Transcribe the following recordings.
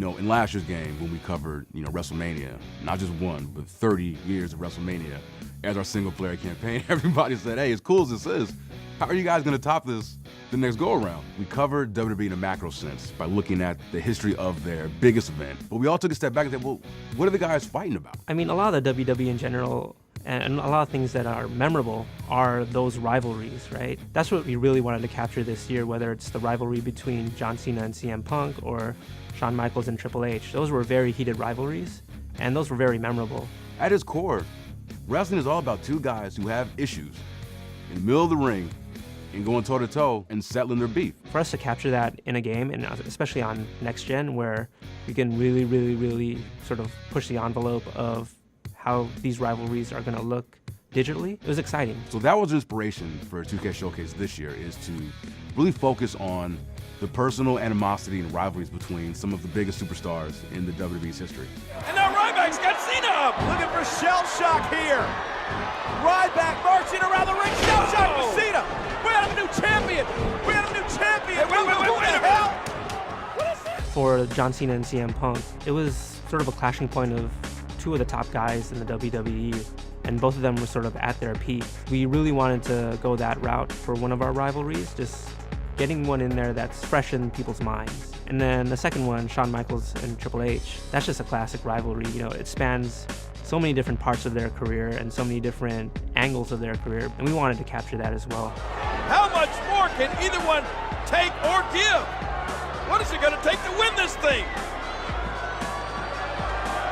in last year's game when we covered, WrestleMania, not just one, but 30 years of WrestleMania as our single-player campaign, everybody said, hey, as cool as this is, how are you guys going to top this the next go-around? We covered WWE in a macro sense by looking at the history of their biggest event. But we all took a step back and said, well, what are the guys fighting about? I mean, a lot of the WWE in general and a lot of things that are memorable are those rivalries, right? That's what we really wanted to capture this year, whether it's the rivalry between John Cena and CM Punk or Shawn Michaels and Triple H. Those were very heated rivalries, and those were very memorable. At its core, wrestling is all about two guys who have issues in the middle of the ring and going toe-to-toe and settling their beef. For us to capture that in a game, and especially on Next Gen, where we can really, really, really sort of push the envelope of how these rivalries are going to look digitally, it was exciting. So that was inspiration for 2K Showcase this year, is to really focus on the personal animosity and rivalries between some of the biggest superstars in the WWE's history. And now Ryback's got Cena up! Looking for shell shock here. Ryback marching around the ring, shell shock to Cena. We have a new champion. We have a new champion. Hey, wait a minute. Hell? What is that? For John Cena and CM Punk, it was sort of a clashing point of two of the top guys in the WWE, and both of them were sort of at their peak. We really wanted to go that route for one of our rivalries, just getting one in there that's fresh in people's minds. And then the second one, Shawn Michaels and Triple H, that's just a classic rivalry. It spans so many different parts of their career and so many different angles of their career, and we wanted to capture that as well. How much more can either one take or give? What is it going to take to win this thing?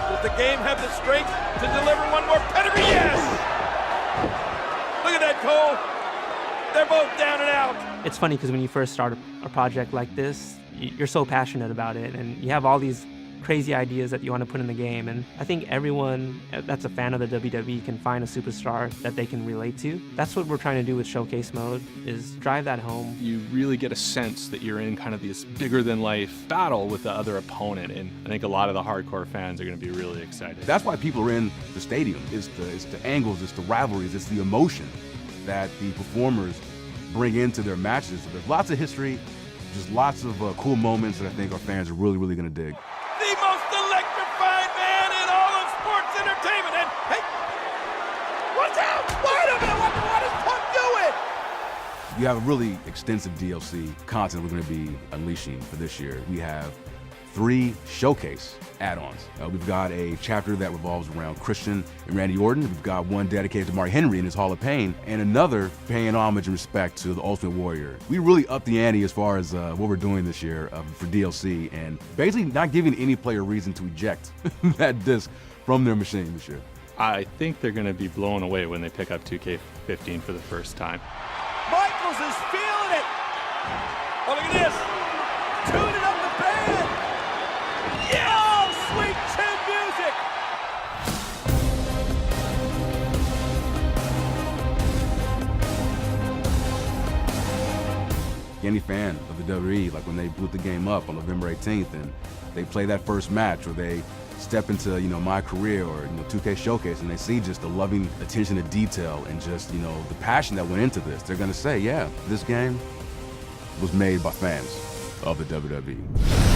Does the game have the strength to deliver one more pedigree? Yes! Look at that, Cole. They're both down and out. It's funny because when you first start a project like this, you're so passionate about it, and you have all these crazy ideas that you want to put in the game. And I think everyone that's a fan of the WWE can find a superstar that they can relate to. That's what we're trying to do with Showcase Mode, is drive that home. You really get a sense that you're in kind of this bigger-than-life battle with the other opponent, and I think a lot of the hardcore fans are going to be really excited. That's why people are in the stadium. It's the angles, it's the rivalries, it's the emotion that the performers bring into their matches. So there's lots of history, just lots of cool moments that I think our fans are really, really going to dig. The most electrifying man in all of sports entertainment. And hey, watch out! Wait a minute, what is Punk doing? You have a really extensive DLC content we're going to be unleashing for this year. We have 3 showcase add-ons. We've got a chapter that revolves around Christian and Randy Orton. We've got one dedicated to Mark Henry and his Hall of Pain, and another paying homage and respect to the Ultimate Warrior. We really upped the ante as far as what we're doing this year for DLC, and basically not giving any player reason to eject that disc from their machine this year. I think they're going to be blown away when they pick up 2K15 for the first time. Michaels is feeling it. Oh, look at this. Tuning up the band. Oh, sweet chin music. Any fan of the WWE, like when they boot the game up on November 18th and they play that first match, or they step into my career or 2K Showcase and they see just the loving attention to detail and just the passion that went into this, they're gonna say, yeah, this game was made by fans of the WWE.